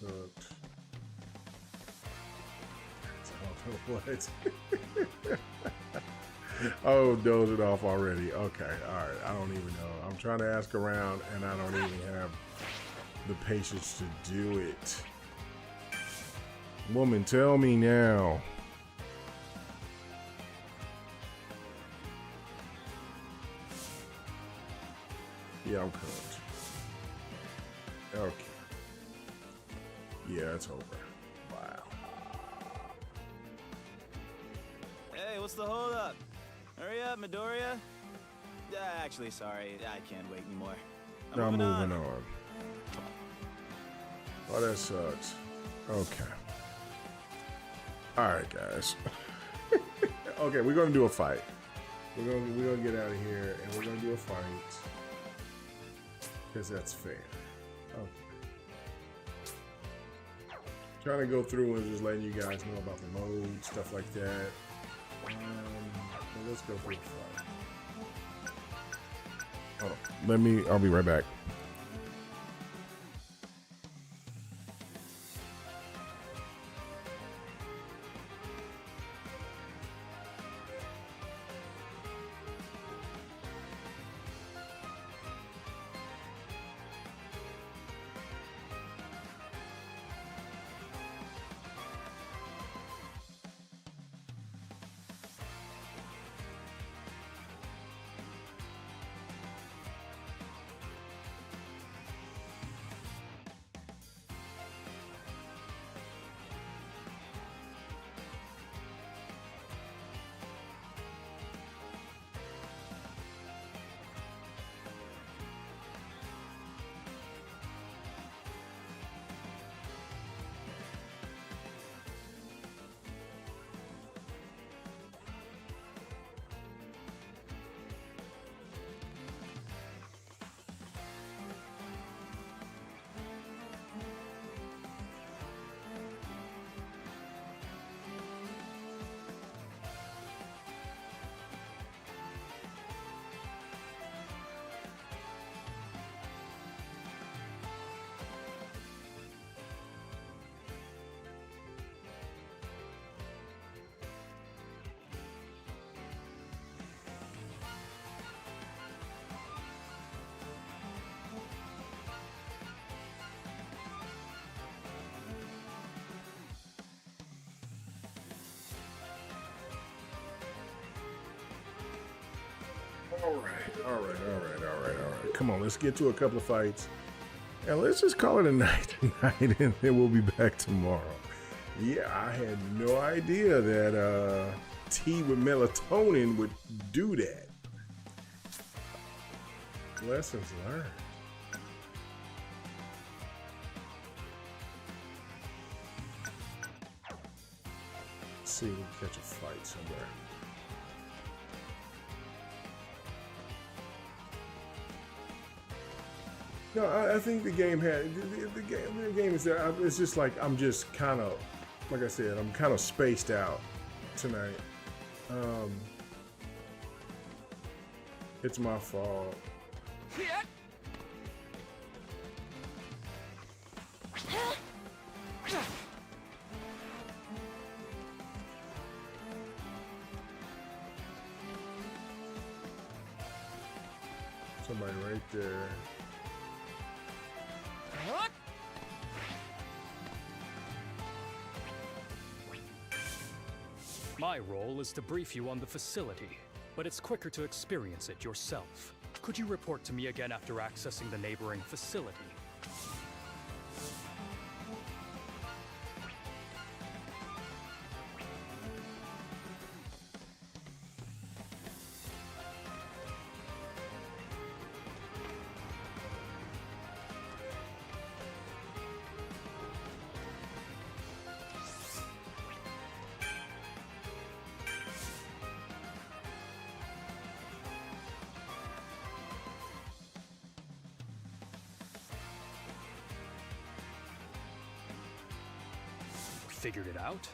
Cooked. What? Oh, dozed off already. Okay, all right. I don't even know. I'm trying to ask around, and I don't even have the patience to do it. Woman, tell me now. Yeah, I'm cooked. Okay. Yeah, it's over. Wow. Hey, what's the holdup? Hurry up, Midoriya. Actually, sorry, I can't wait anymore. Now moving on. Oh, that sucks. Okay. All right, guys. Okay, we're gonna do a fight. We're gonna get out of here and we're gonna do a fight because that's fair. Okay. Trying to go through and just letting you guys know about the mode, stuff like that. Let's go through the fight. Hold on. I'll be right back. All right. Come on, let's get to a couple of fights. And let's just call it a night tonight, and then we'll be back tomorrow. Yeah, I had no idea that tea with melatonin would do that. Lessons learned. Let's see if we can catch a fight somewhere. No, I think the game had the game is there. It's just like I'm just kind of, like I said, I'm kind of spaced out tonight. It's my fault. Somebody right there. My role is to brief you on the facility, but it's quicker to experience it yourself. Could you report to me again after accessing the neighboring facility? Figured it out?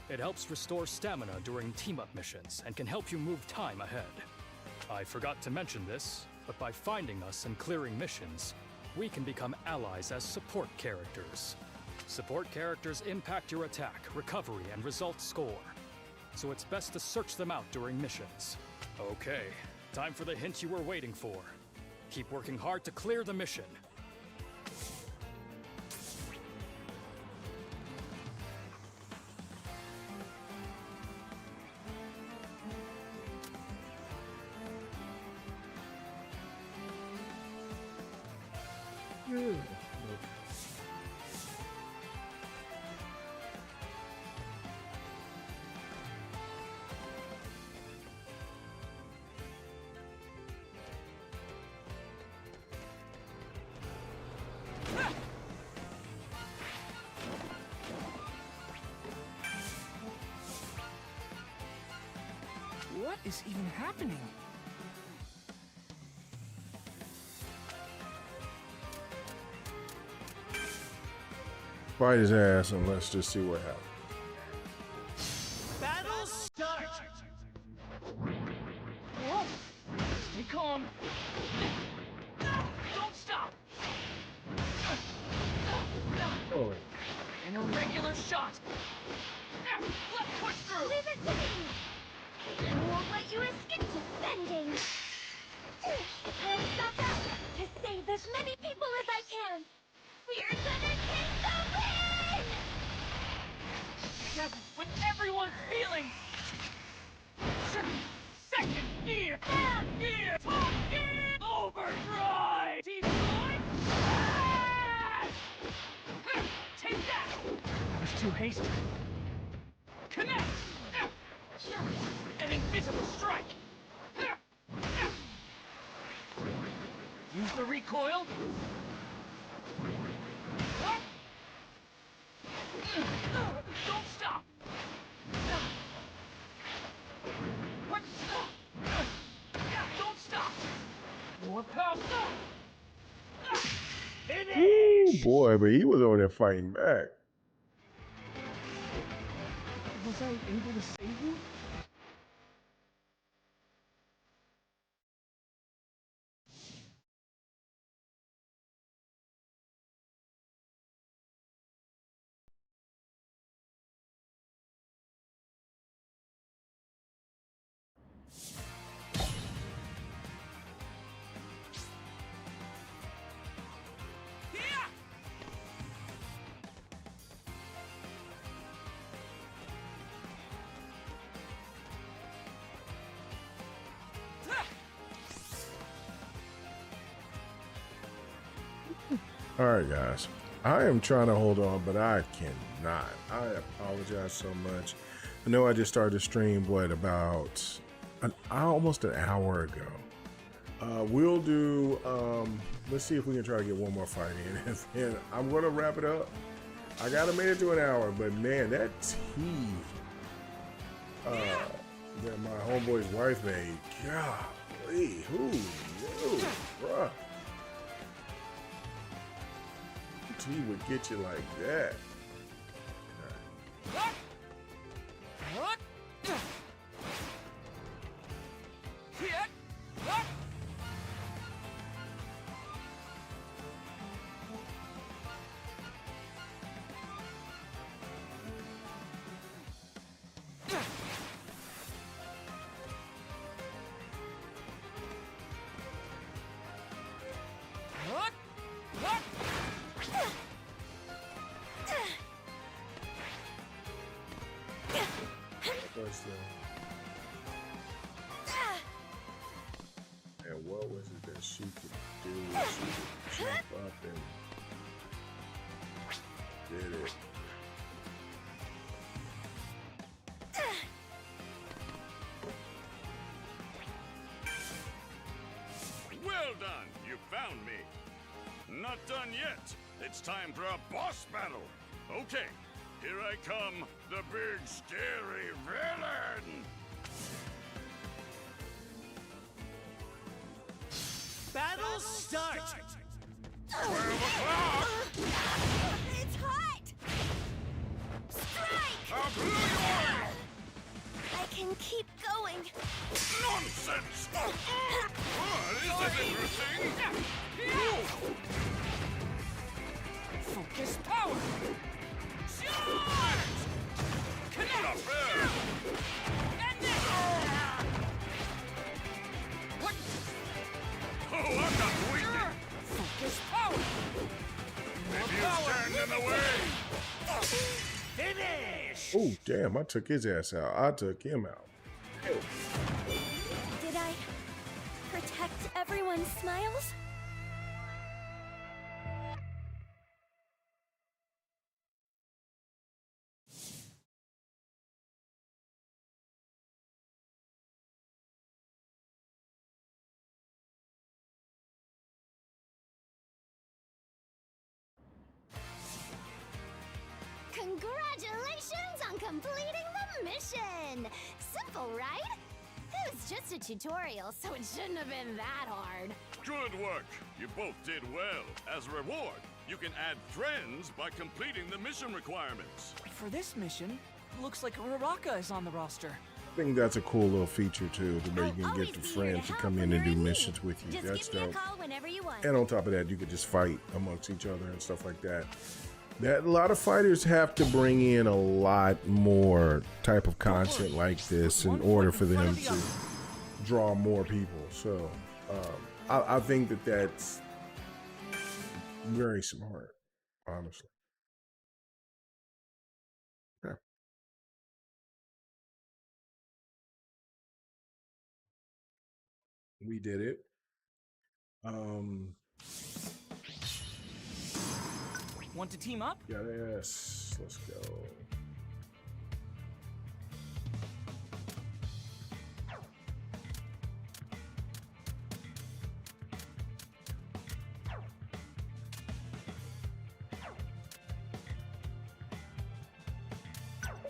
It helps restore stamina during team-up missions and can help you move time ahead. I forgot to mention this, but by finding us and clearing missions, we can become allies as support characters. Support characters impact your attack, recovery, and result score. So it's best to search them out during missions. Okay, time for the hint you were waiting for. Keep working hard to clear the mission. What is even happening? Fight his ass and let's just see what happens. Battle start! Whoa! Stay calm. Don't stop. Oh. An irregular shot. Let's push through. Leave it to me! I won't let you escape defending! I'll stop out to save as many people as I can! We're gonna take the win! That's what everyone's feeling. Second gear, third gear, top gear, overdrive. Detroit. Take that. That was too hasty. Connect. An invisible strike. Use the recoil. Don't stop. Don't stop. More power. Ooh, boy, but he was over there fighting back. Was I able to save you? All right, guys. I am trying to hold on, but I cannot. I apologize so much. I know I just started the stream, about almost an hour ago. We'll do, let's see if we can try to get one more fight in. And I'm going to wrap it up. I got to make it to an hour, but man, that tea that my homeboy's wife made, golly, who knew, bruh. He would get you like that. And what was it that she could do? She could jump up and did it. Well done! You found me. Not done yet. It's time for a boss battle. Okay, here I come, the big scary villain. Battle start! 12 o'clock! It's hot! Strike! I'll blow you away! I can keep going. Nonsense! What is this interesting? Focus power. Charge! Connect! Not fair! And this! What? Oh, I'm not weak! Focus power. If you stand in the way! Finish! Oh, damn, I took his ass out. I took him out. Did I protect everyone's smiles? Congratulations on completing the mission! Simple, right? was just a tutorial, so it shouldn't have been that hard. Good work. You both did well. As a reward, you can add friends by completing the mission requirements. For this mission, looks like Uraraka is on the roster. I think that's a cool little feature too, to where you can get the friends to come in and do missions with you. That's dope. And on top of that, you could just fight amongst each other and stuff like that. That a lot of fighters have to bring in a lot more type of content like this in order for them to draw more people. So I think that that's very smart, honestly. Yeah. We did it. Want to team up? Yes, let's go.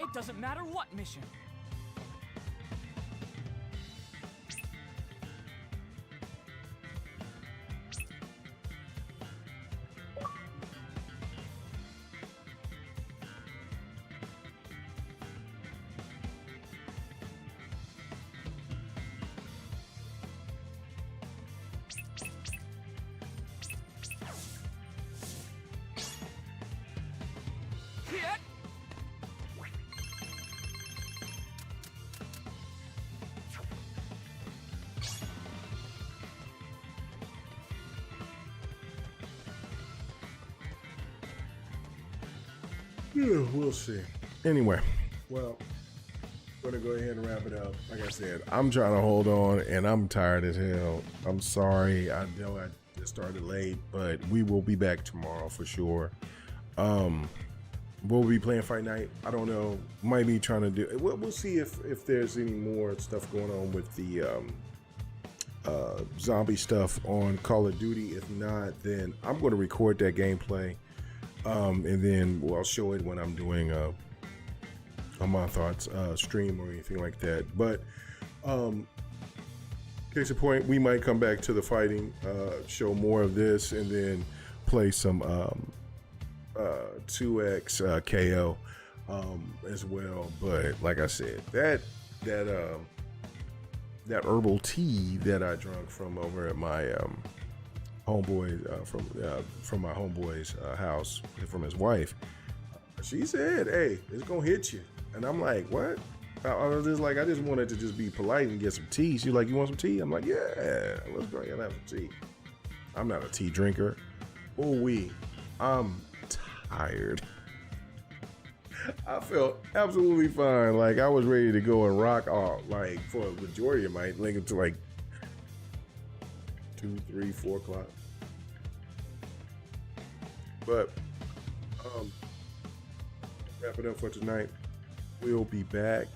It doesn't matter what mission. Yeah, we'll see. Anyway, well, I'm gonna go ahead and wrap it up. Like I said, I'm trying to hold on, and I'm tired as hell. I'm sorry. I know I just started late, but we will be back tomorrow for sure. Will we be playing Fight Night? I don't know. Might be trying to do. We'll see if there's any more stuff going on with the zombie stuff on Call of Duty. If not, then I'm going to record that gameplay. And then I'll show it when I'm doing on my thoughts stream or anything like that. But case in point, we might come back to the fighting, show more of this, and then play some 2X KO as well. But like I said, that herbal tea that I drank from over at my homeboy from my homeboy's house, from his wife, she said, "Hey, it's gonna hit you," and I'm like, "What?" I was just like, I just wanted to just be polite and get some tea. She's like, "You want some tea?" I'm like, "Yeah, let's go ahead and have some tea." I'm not a tea drinker. I'm tired. I felt absolutely fine. Like I was ready to go and rock off, like for a majority of my link to like 2, 3, 4 o'clock. But wrap it up for tonight. We'll be back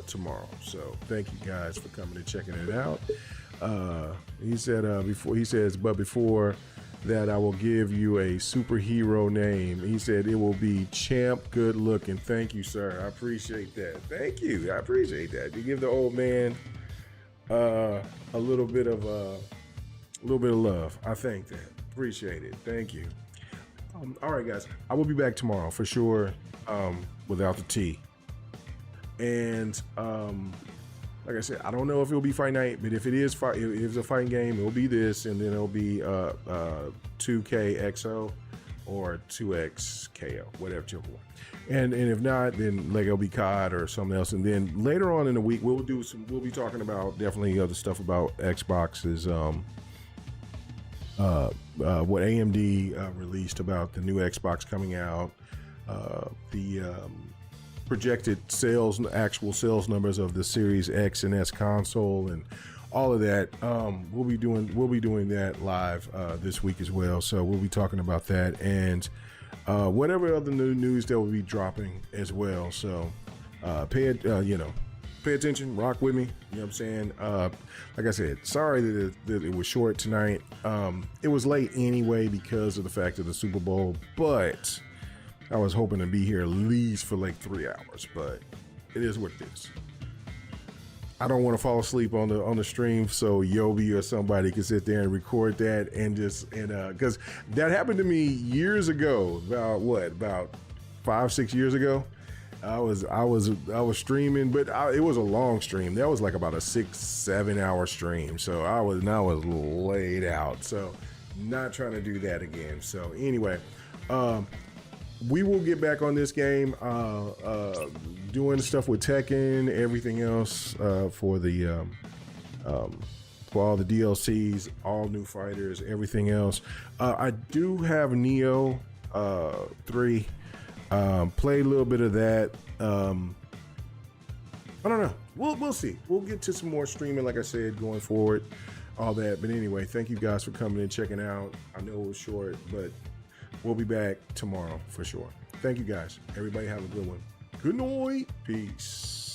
tomorrow. So thank you guys for coming and checking it out. He said before that I will give you a superhero name. He said it will be Champ Good Looking. Thank you, sir. I appreciate that. Thank you. I appreciate that. You give the old man a little bit of love. I think that. Appreciate it. Thank you. All right, guys. I will be back tomorrow for sure. Without the tea. And like I said, I don't know if it'll be Fight Night, but if it's a fighting game, it'll be this, and then it'll be 2KXO or 2XKO, whatever you want. And if not, then like it'll be COD or something else. And then later on in the week, we'll be talking about definitely other stuff about Xbox's what AMD released about the new Xbox coming out, the projected actual sales numbers of the Series X and S console, and all of that. We'll be doing that live this week as well. So we'll be talking about that and whatever other new news that will be dropping as well. So pay attention, rock with me. You know what I'm saying? Like I said, sorry that it was short tonight. It was late anyway because of the fact of the Super Bowl, but I was hoping to be here at least for like 3 hours, but it is what it is. I don't want to fall asleep on the stream, so Yobi or somebody can sit there and record that and because that happened to me years ago. About 5-6 years ago. I was streaming, but it was a long stream. That was like about a 6-7 hour stream. So I was laid out. So not trying to do that again. So anyway, we will get back on this game, doing stuff with Tekken, everything else for all the DLCs, all new fighters, everything else. I do have Neo 3. Play a little bit of that. I don't know. We'll see. We'll get to some more streaming, like I said, going forward, all that. But anyway, thank you guys for coming and checking out. I know it was short, but we'll be back tomorrow for sure. Thank you guys. Everybody have a good one. Good night. Peace.